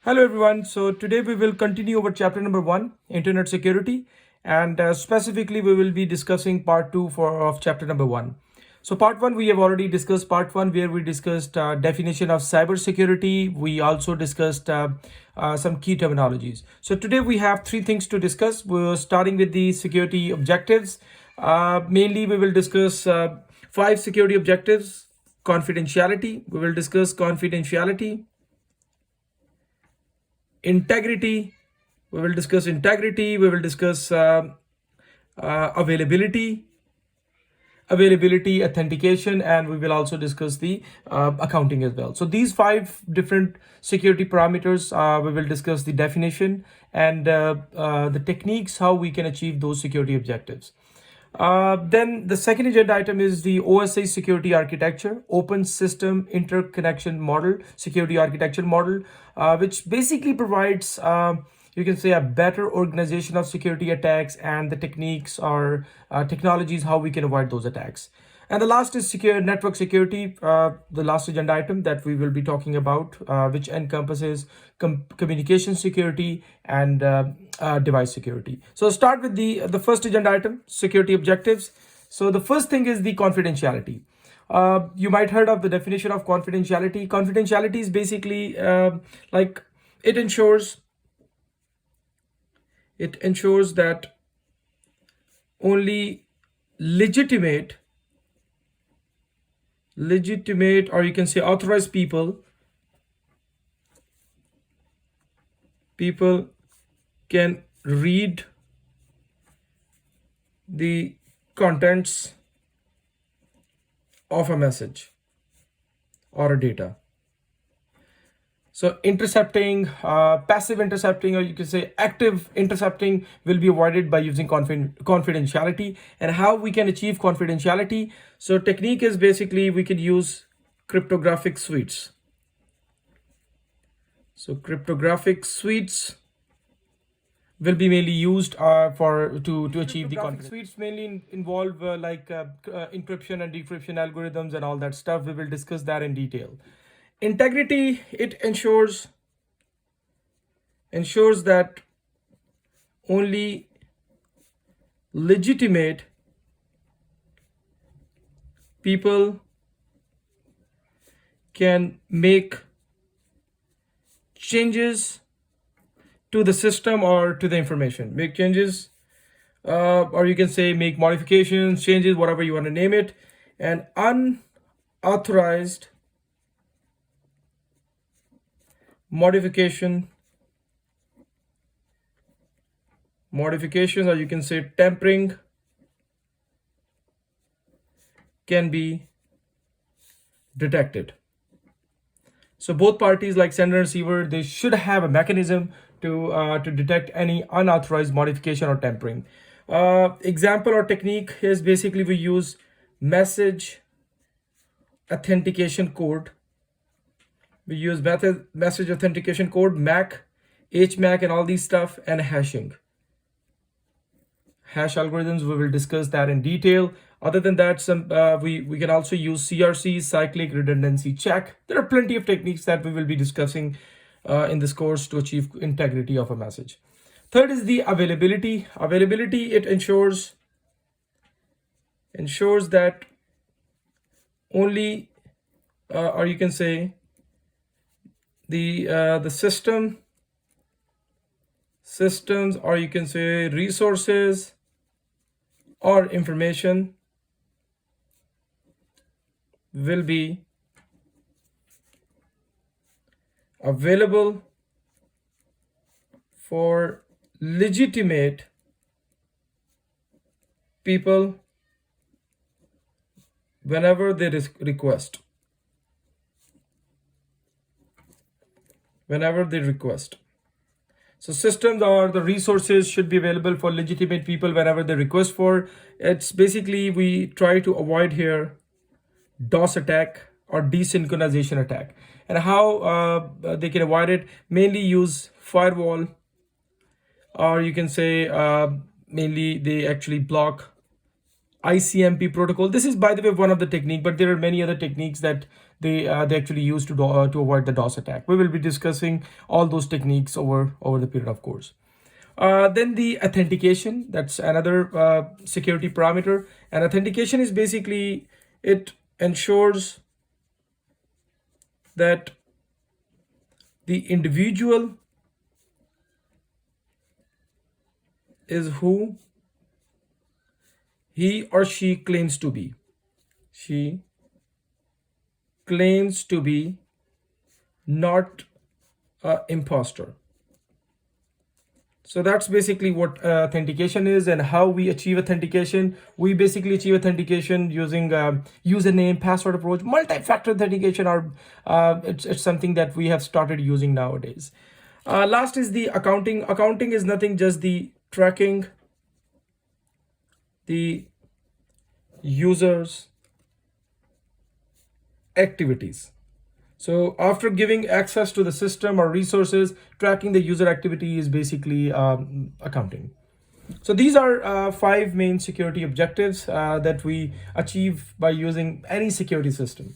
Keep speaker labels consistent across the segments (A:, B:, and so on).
A: Hello everyone. So today we will continue our chapter number 1, Internet Security, and specifically we will be discussing part 2 of chapter number 1. So part 1 we have already discussed part 1 where we discussed definition of cybersecurity. We also discussed some key terminologies. So today we have three things to discuss. We're starting with the security objectives. Mainly we will discuss 5 security objectives. Confidentiality. We will discuss confidentiality. Integrity, we will discuss integrity. We will discuss availability, authentication, and we will also discuss the accounting as well. So these 5 different security parameters, we will discuss the definition and the techniques how we can achieve those security objectives. Then the second agenda item is the OSI security architecture, open system interconnection model, security architecture model, which basically provides, you can say, a better organization of security attacks and the techniques or technologies how we can avoid those attacks. And the last is secure network security, the last agenda item that we will be talking about, which encompasses communication security and device security. So start with the first agenda item, security objectives. So the first thing is the confidentiality. You might heard of the definition of confidentiality. Confidentiality is basically like it ensures that only legitimate, or you can say authorized people can read the contents of a message or a data. So intercepting, passive intercepting, or you can say active intercepting will be avoided by using confidentiality. And how we can achieve confidentiality? So technique is basically we can use cryptographic suites. So cryptographic suites will be mainly used to achieve the confidence. Suites mainly involve encryption and decryption algorithms and all that stuff. We will discuss that in detail. Integrity, it ensures that only legitimate people can make changes to the system or to the information. Make changes, or you can say make modifications, changes, whatever you want to name it. And unauthorized modifications, or you can say tampering, can be detected. So both parties, like sender and receiver, they should have a mechanism to detect any unauthorized modification or tampering. Example or technique is basically we use message authentication code. We use message authentication code, MAC, HMAC, and all these stuff, and hashing. Hash algorithms, we will discuss that in detail. Other than that, we can also use CRC, cyclic redundancy check. There are plenty of techniques that we will be discussing in this course to achieve integrity of a message. Third is the availability. Availability, it ensures that only, or you can say the systems, or you can say resources or information will be available for legitimate people whenever they request. So systems or the resources should be available for legitimate people whenever they request for. It's basically we try to avoid here DOS attack or desynchronization attack. And how they can avoid it? Mainly use firewall, or you can say mainly they actually block ICMP protocol. This is, by the way, one of the technique, but there are many other techniques that they actually use to avoid the DOS attack. We will be discussing all those techniques over the period of course. Then the authentication, that's another security parameter. And authentication is basically, it ensures that the individual is who he or she claims to be. She claims to be, not an imposter. So that's basically what authentication is. And how we achieve authentication. We basically achieve authentication using username, password approach. Multi-factor authentication are it's something that we have started using nowadays. Last is the accounting. Accounting is nothing, just the tracking the users' activities. So after giving access to the system or resources, tracking the user activity is basically accounting. So these are 5 main security objectives that we achieve by using any security system.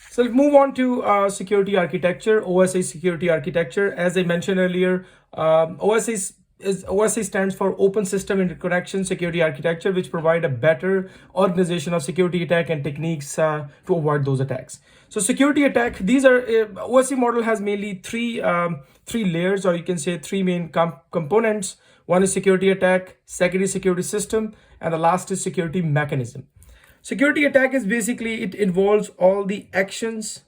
A: So let's move on to security architecture, OSI security architecture. As I mentioned earlier, OSI stands for Open System Interconnection Security Architecture, which provide a better organization of security attack and techniques to avoid those attacks. So security attack, these are OSI model has mainly three layers, or you can say 3 main components. One is security attack, second is security system, and the last is security mechanism. Security attack is basically, it involves all the actions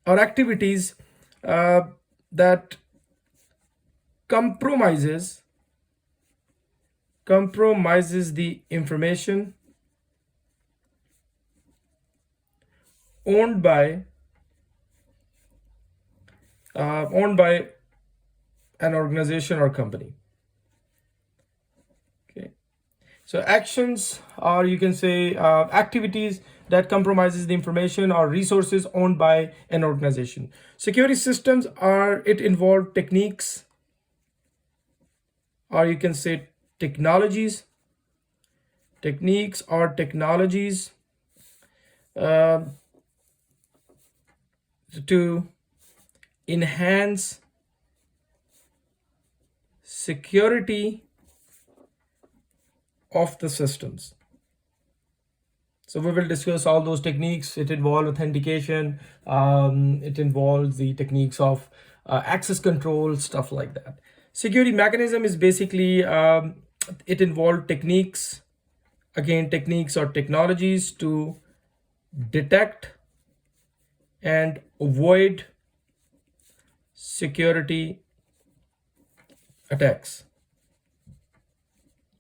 A: or activities that compromises the information owned by an organization or company. Okay, so actions, or you can say activities that compromises the information or resources owned by an organization. Security systems it involve techniques, or you can say techniques or technologies to enhance security of the systems. So we will discuss all those techniques. It involves authentication, it involves the techniques of access control, stuff like that. Security mechanism is basically, it involves techniques or technologies to detect and avoid security attacks.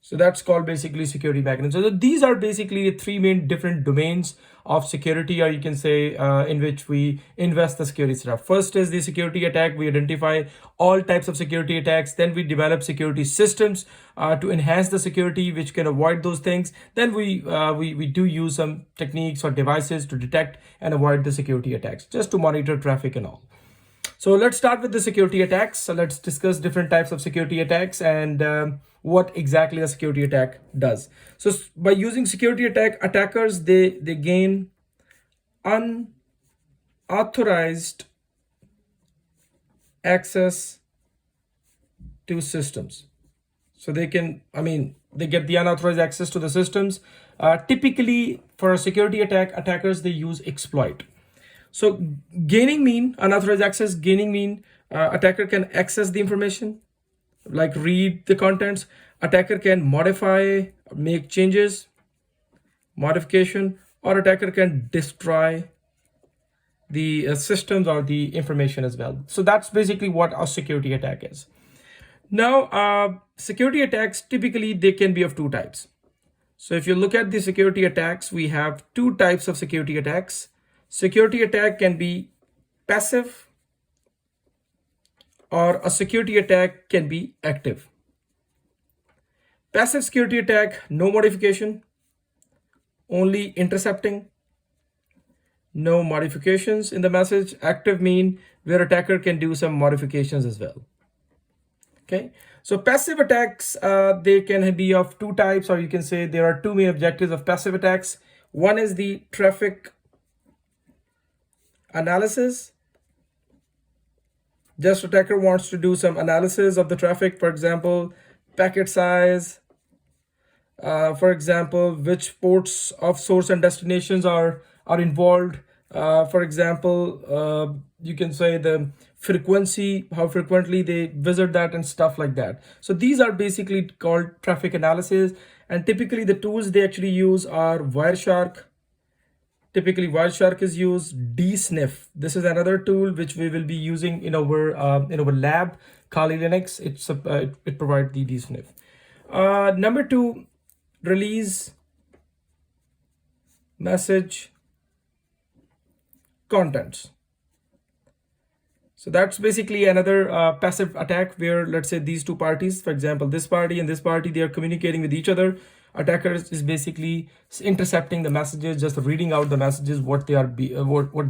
A: So that's called basically security mechanism. So these are basically 3 main different domains of security, or you can say in which we invest the security stuff. First is the security attack. We identify all types of security attacks. Then we develop security systems to enhance the security, which can avoid those things. Then we do use some techniques or devices to detect and avoid the security attacks, just to monitor traffic and all. So let's start with the security attacks. So let's discuss different types of security attacks and what exactly a security attack does. So by using security attackers, they gain unauthorized access to systems. So they get the unauthorized access to the systems. Typically for a security attack, attackers, they use exploit. So unauthorized access, attacker can access the information, like read the contents. Attacker can modify, make changes, modification, or attacker can destroy the systems or the information as well. So that's basically what a security attack is. Now, security attacks, typically they can be of 2 types. So if you look at the security attacks, we have 2 types of security attacks. Security attack can be passive, or a security attack can be active. Passive security attack, no modification, only intercepting, no modifications in the message. Active mean where attacker can do some modifications as well. Okay, so passive attacks, they can be of 2 types, or you can say there are 2 main objectives of passive attacks. One is the traffic analysis. Just attacker wants to do some analysis of the traffic, for example, packet size, for example, which ports of source and destinations are involved. For example, you can say the frequency, how frequently they visit that and stuff like that. So these are basically called traffic analysis. And typically the tools they actually use are Wireshark. Typically Wireshark is used, DSniff. This is another tool which we will be using in our lab, Kali Linux. It provides the DSniff. Number two, release message contents. So that's basically another passive attack where, let's say, these two parties, for example, this party and this party, they are communicating with each other. Attacker is basically intercepting the messages, just reading out the messages, what they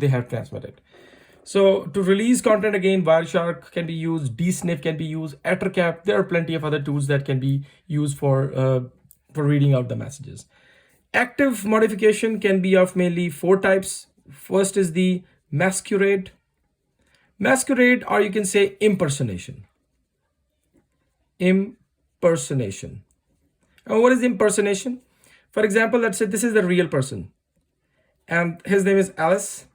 A: have transmitted. So to release content, again, Wireshark can be used, DSniff can be used, Ettercap. There are plenty of other tools that can be used for reading out the messages. Active modification can be of mainly four types. First is the masquerade, or you can say impersonation. Impersonation. And what is impersonation? For example, let's say this is the real person and his name is Alice,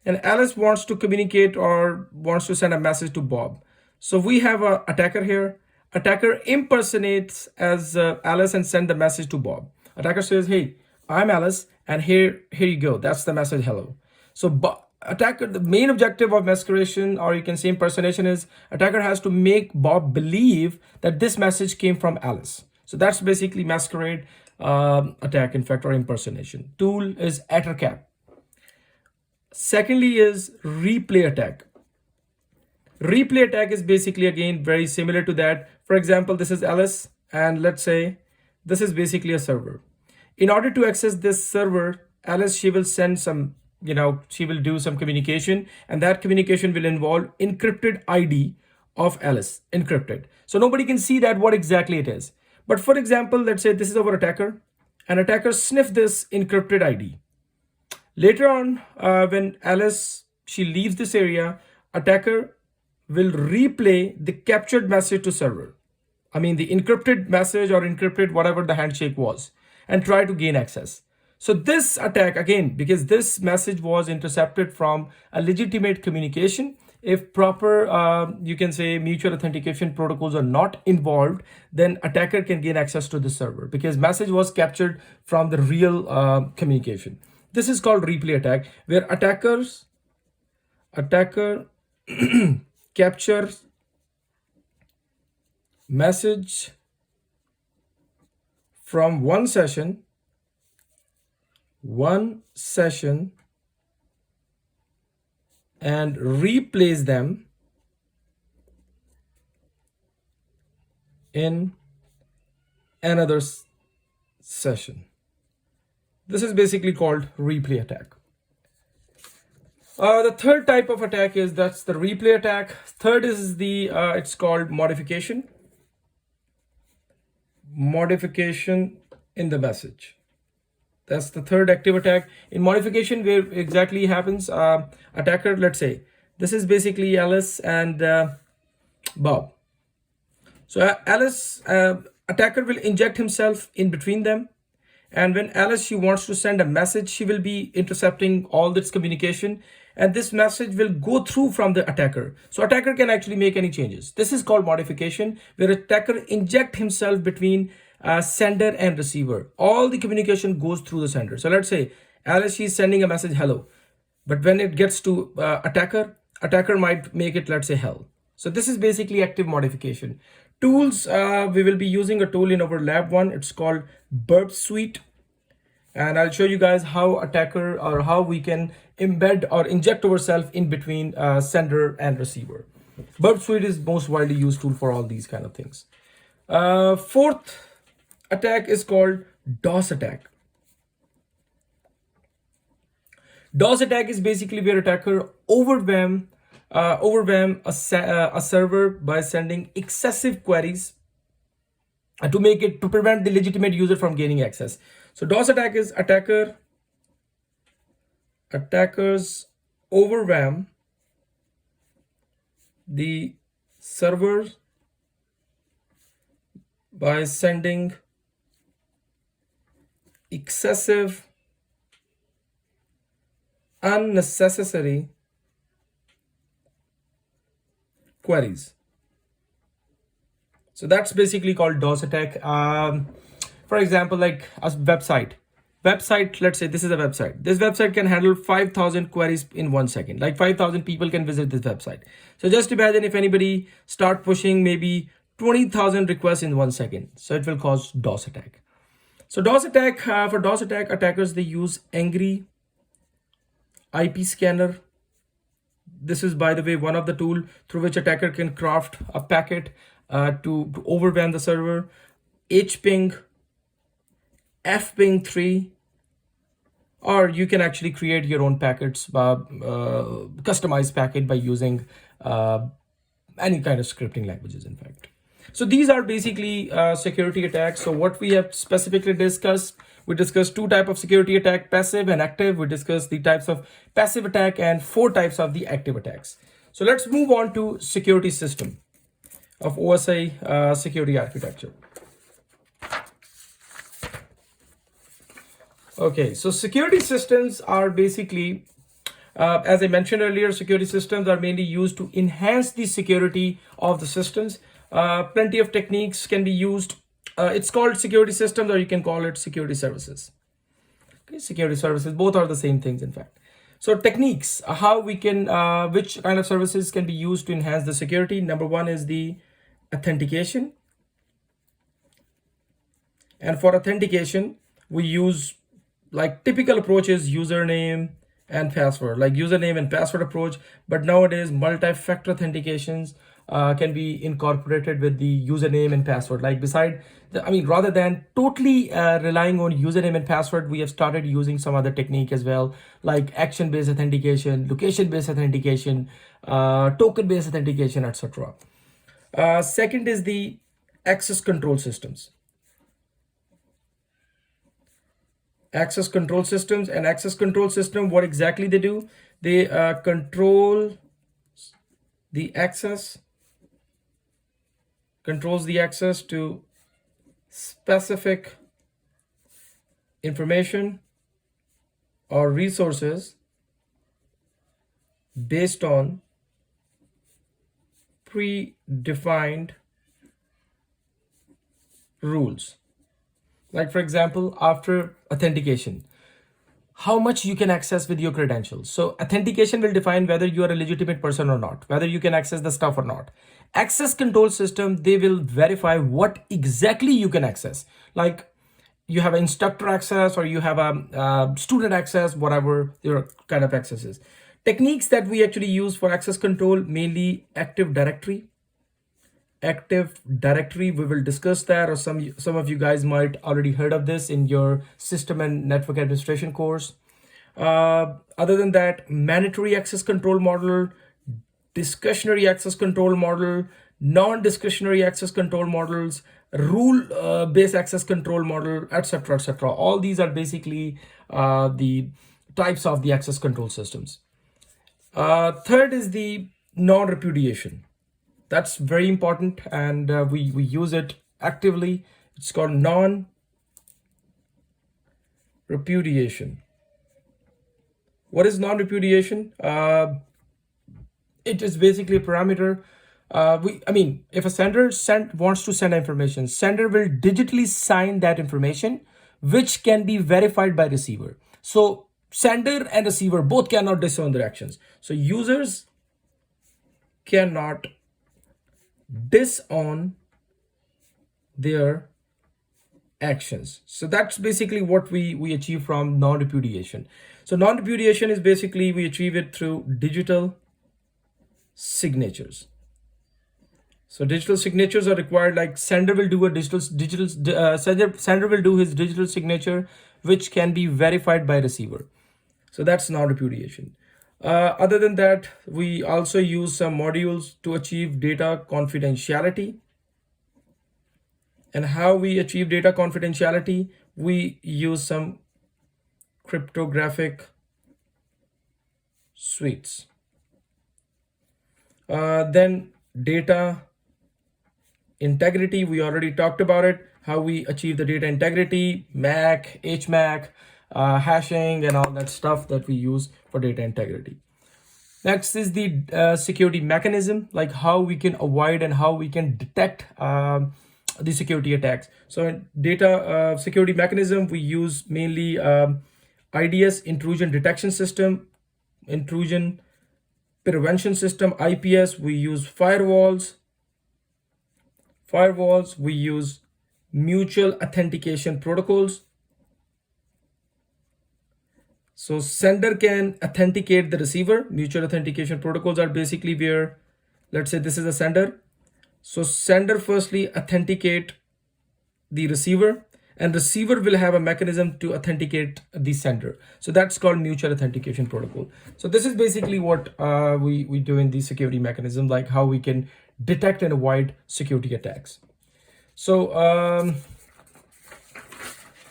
A: and Alice wants to communicate or wants to send a message to Bob. So we have an attacker here. Attacker impersonates as Alice and send the message to Bob. Attacker says, hey, I'm Alice, and here you go. That's the message, hello. So attacker, the main objective of masqueration, or you can say impersonation, is attacker has to make Bob believe that this message came from Alice. So that's basically masquerade attack, in fact, or impersonation. Tool is Ettercap. Secondly is replay attack. Replay attack is basically, again, very similar to that. For example, this is Alice, and let's say this is basically a server. In order to access this server, Alice, she will send some, she will do some communication, and that communication will involve encrypted ID of Alice, encrypted. So nobody can see that what exactly it is. But for example, let's say this is our attacker, and attacker sniff this encrypted ID. Later on, when Alice, she leaves this area, attacker will replay the captured message to server. I mean, the encrypted message or encrypted whatever the handshake was, and try to gain access. So this attack, again, because this message was intercepted from a legitimate communication, if proper, you can say, mutual authentication protocols are not involved, then attacker can gain access to the server because message was captured from the real communication. This is called replay attack, where attacker captures message from one session and replays them in another session. This is basically called replay attack. The third type of attack that's the replay attack. Third is it's called modification in the message. That's the third active attack. In modification, where exactly happens, attacker, let's say, this is basically Alice and Bob. So Alice, attacker will inject himself in between them. And when Alice, she wants to send a message, she will be intercepting all this communication. And this message will go through from the attacker. So attacker can actually make any changes. This is called modification, where attacker inject himself between sender and receiver. All the communication goes through the sender. So let's say Alice, she's sending a message, hello. But when it gets to attacker might make it, let's say, hell. So this is basically active modification. Tools, we will be using a tool in our lab one. It's called Burp Suite. And I'll show you guys how attacker or how we can embed or inject ourselves in between sender and receiver. Burp Suite is most widely used tool for all these kind of things. Fourth attack is called DOS attack. DOS attack is basically where attacker overwhelm a server by sending excessive queries to prevent the legitimate user from gaining access. So DOS attack is attackers overwhelm the server by sending excessive, unnecessary queries. So that's basically called DOS attack. For example, like a website, let's say this is a website. This website can handle 5,000 queries in 1 second. Like 5,000 people can visit this website. So just imagine if anybody start pushing maybe 20,000 requests in 1 second. So it will cause DOS attack. So DOS attack, for DOS attack, attackers, they use Angry IP scanner. This is, by the way, one of the tool through which attacker can craft a packet to overwhelm the server. HPing, FPing 3, or you can actually create your own packets, customized packet by using any kind of scripting languages, in fact. So these are basically security attacks. So what we have specifically discussed, we discussed 2 types of security attack, passive and active. We discussed the types of passive attack and 4 types of the active attacks. So let's move on to security system of OSI security architecture. Okay, so security systems are basically, as I mentioned earlier, security systems are mainly used to enhance the security of the systems. Plenty of techniques can be used. It's called security systems, or you can call it security services. Okay, security services, both are the same things, in fact. So techniques, how we can, which kind of services can be used to enhance the security. Number 1 is the authentication. And for authentication, we use, like, typical approach is username and password, like username and password approach. But nowadays, multi-factor authentications can be incorporated with the username and password. Like rather than totally relying on username and password, we have started using some other technique as well, like action-based authentication, location-based authentication, token-based authentication, etc. Second is the access control systems. Access control systems, and access control system, what exactly they do? They controls the access to specific information or resources based on predefined rules. Like, for example, after authentication, how much you can access with your credentials. So authentication will define whether you are a legitimate person or not, whether you can access the stuff or not. Access control system, they will verify what exactly you can access. Like, you have instructor access, or you have a student access, whatever your kind of access is. Techniques that we actually use for access control, mainly Active Directory. Active Directory, we will discuss that, or some of you guys might already heard of this in your system and network administration course. Other than that, mandatory access control model, discretionary access control model, non-discretionary access control models, rule-based access control model, etc., etc. All these are basically the types of the access control systems. Third is the non-repudiation. That's very important, and we use it actively. It's called non-repudiation. What is non-repudiation? It is basically a parameter. If a sender wants to send information, sender will digitally sign that information, which can be verified by receiver. So sender and receiver both cannot disown their actions. So users cannot disown their actions. So that's basically what we achieve from non-repudiation. So non-repudiation is basically we achieve it through digital signatures. So digital signatures are required, like sender will do a sender will do his digital signature, which can be verified by receiver. So that's non-repudiation. Other than that, we also use some modules to achieve data confidentiality. And how we achieve data confidentiality, we use some cryptographic suites. Then data integrity, we already talked about it, how we achieve the data integrity, MAC, HMAC, hashing, and all that stuff that we use for data integrity. Next is the security mechanism, like how we can avoid and how we can detect the security attacks. So in data security mechanism, we use mainly IDS, intrusion detection system, intrusion prevention system, IPS. We use firewalls. We use mutual authentication protocols. So sender can authenticate the receiver. Mutual authentication protocols are basically where, let's say this is a sender. So sender firstly authenticate the receiver, and receiver will have a mechanism to authenticate the sender. So that's called mutual authentication protocol. So this is basically what we do in the security mechanism, like how we can detect and avoid security attacks. So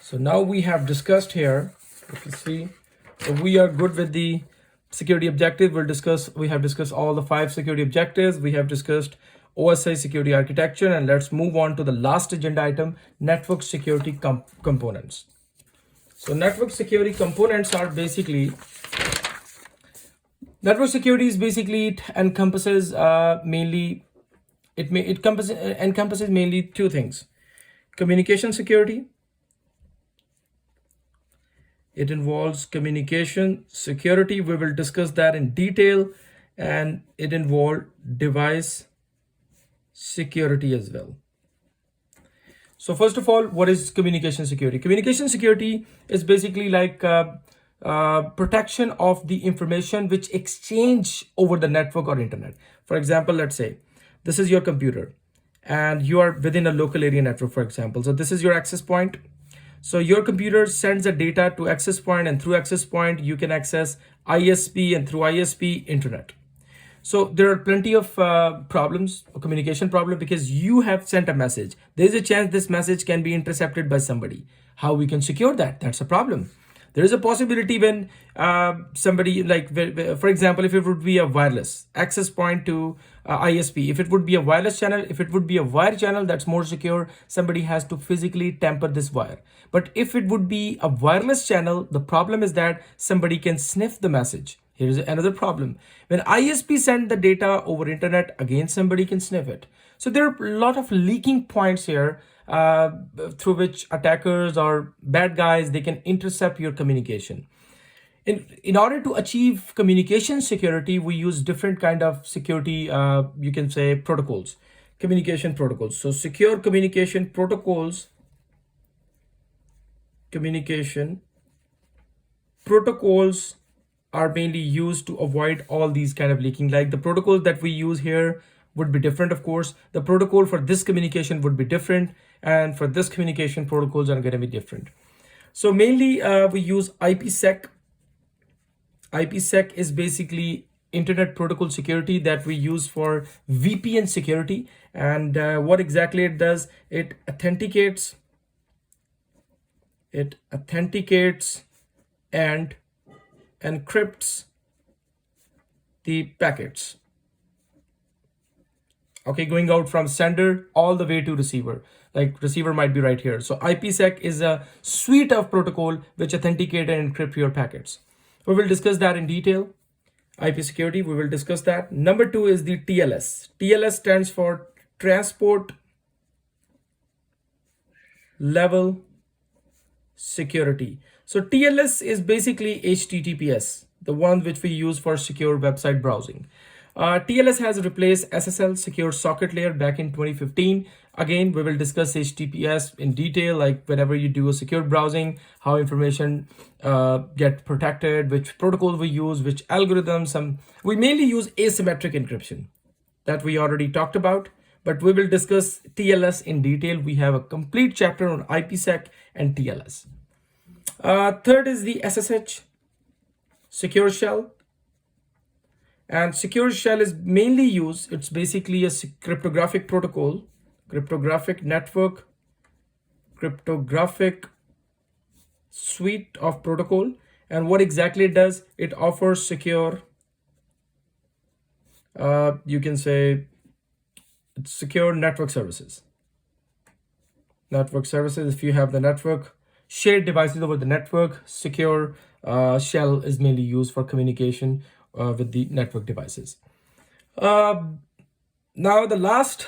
A: so now we have discussed here, if you see, so we are good with the security objective. We have discussed all the 5 security objectives. We have discussed OSI security architecture, and let's move on to the last agenda item, network security components. So network security components are basically, network security is basically, it encompasses mainly, it encompasses mainly 2 things: communication security. It involves communication security. We will discuss that in detail, and it involves device security as well. So first of all, what is communication security? Communication security is basically like protection of the information which exchange over the network or internet. For example, let's say this is your computer and you are within a local area network, for example. So this is your access point. So your computer sends the data to access point, and through access point you can access ISP, and through ISP internet. So there are plenty of problems, communication problem, because you have sent a message. There's a chance this message can be intercepted by somebody. How we can secure that? That's a problem. There is a possibility when somebody, like, for example, if it would be a wireless access point to ISP, if it would be a wireless channel, if it would be a wire channel, that's more secure. Somebody has to physically tamper this wire. But if it would be a wireless channel, the problem is that somebody can sniff the message. Here's another problem. When ISP send the data over internet, again, somebody can sniff it. So there are a lot of leaking points here through which attackers or bad guys, they can intercept your communication. In order to achieve communication security, we use different kind of security, you can say, protocols, communication protocols. So secure communication protocols are mainly used to avoid all these kind of leaking. Like the protocol that we use here would be different, of course. The protocol for this communication would be different, and for this communication, protocols are going to be different. So mainly we use IPsec. IPsec is basically internet protocol security that we use for VPN security. And what exactly it does, it authenticates and encrypts the packets, okay, going out from sender all the way to receiver. Like receiver might be right here. So IPsec is a suite of protocol which authenticate and encrypt your packets. We will discuss that in detail. IP security, we will discuss that. Number 2 is the TLS. TLS stands for transport level security. So TLS is basically HTTPS, the one which we use for secure website browsing. TLS has replaced SSL, Secure Socket Layer, back in 2015. Again, we will discuss HTTPS in detail, like whenever you do a secure browsing, how information get protected, which protocol we use, which algorithms. We mainly use asymmetric encryption that we already talked about, but we will discuss TLS in detail. We have a complete chapter on IPsec and TLS. Third is the SSH, Secure Shell. And Secure Shell is mainly used, it's basically a cryptographic protocol, cryptographic network, cryptographic suite of protocol. And what exactly it does, it offers secure You can say it's secure network services. Network services, if you have the network, shared devices over the network, secure shell is mainly used for communication with the network devices. Uh, Now, the last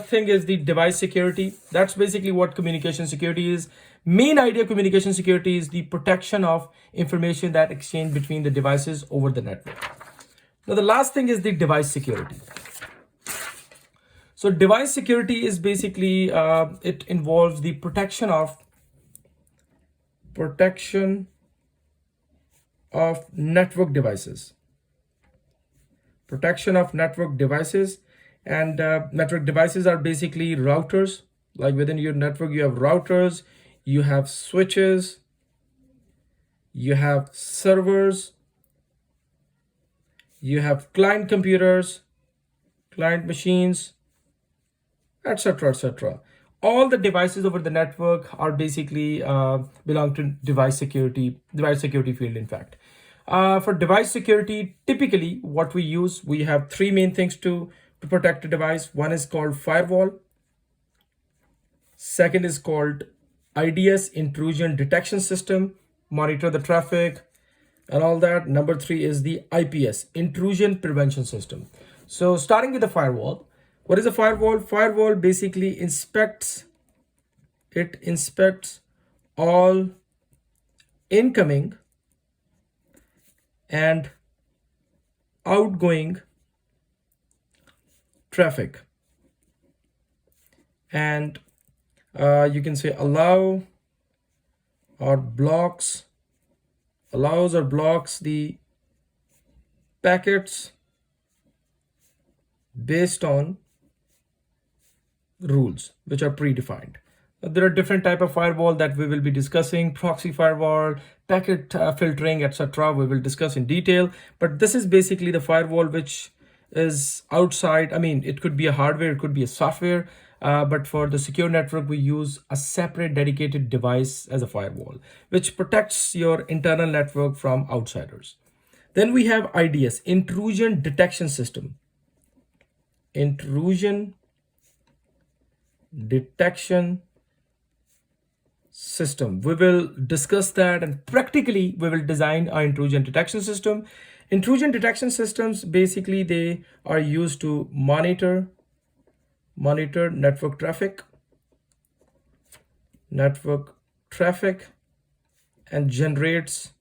A: thing is the device security. That's basically what communication security is. Main idea of communication security is the protection of information that exchange between the devices over the network. Now, the last thing is the device security. So, device security is basically it involves the protection of network devices. Protection of network devices. And network devices are basically routers. Like within your network, you have routers, you have switches, you have servers, you have client computers, client machines, etc., etc. All the devices over the network are basically belong to device security field, in fact. For device security, typically what we have three main things to protect a device. One is called firewall. Second is called IDS, intrusion detection system, monitor the traffic and all that. Number three is the IPS, intrusion prevention system. So starting with the firewall, what is a firewall? Firewall basically inspects all incoming and outgoing traffic, and you can say allows or blocks the packets based on rules which are predefined. There are different type of firewall that we will be discussing: proxy firewall, packet filtering, etc. We will discuss in detail, but this is basically the firewall which is outside. I mean, it could be a hardware, it could be a software, but for the secure network, we use a separate dedicated device as a firewall, which protects your internal network from outsiders. Then we have IDS, intrusion detection system. Intrusion detection system. We will discuss that, and practically we will design our intrusion detection system. Intrusion detection systems, basically they are used to monitor network traffic and generates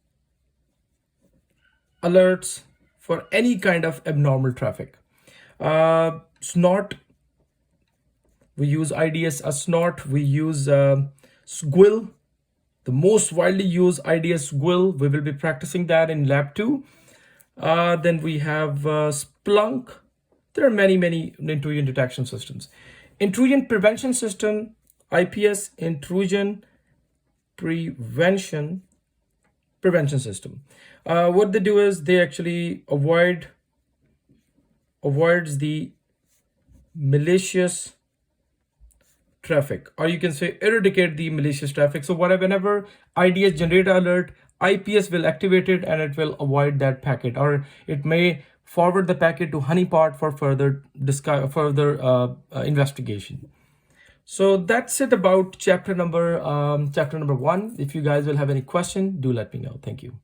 A: alerts for any kind of abnormal traffic. Snort, we use IDS as Snort. We use Squill, the most widely used IDS Squill. We will be practicing that in lab 2. Then we have Splunk. There are many intrusion detection systems. Intrusion prevention system, IPS, intrusion prevention system. What they do is they actually avoids the malicious traffic, or you can say eradicate the malicious traffic. So whenever IDS generate alert, IPS will activate it and it will avoid that packet, or it may forward the packet to honeypot for further investigation. So that's it about chapter number 1. If you guys will have any question, do let me know. Thank you.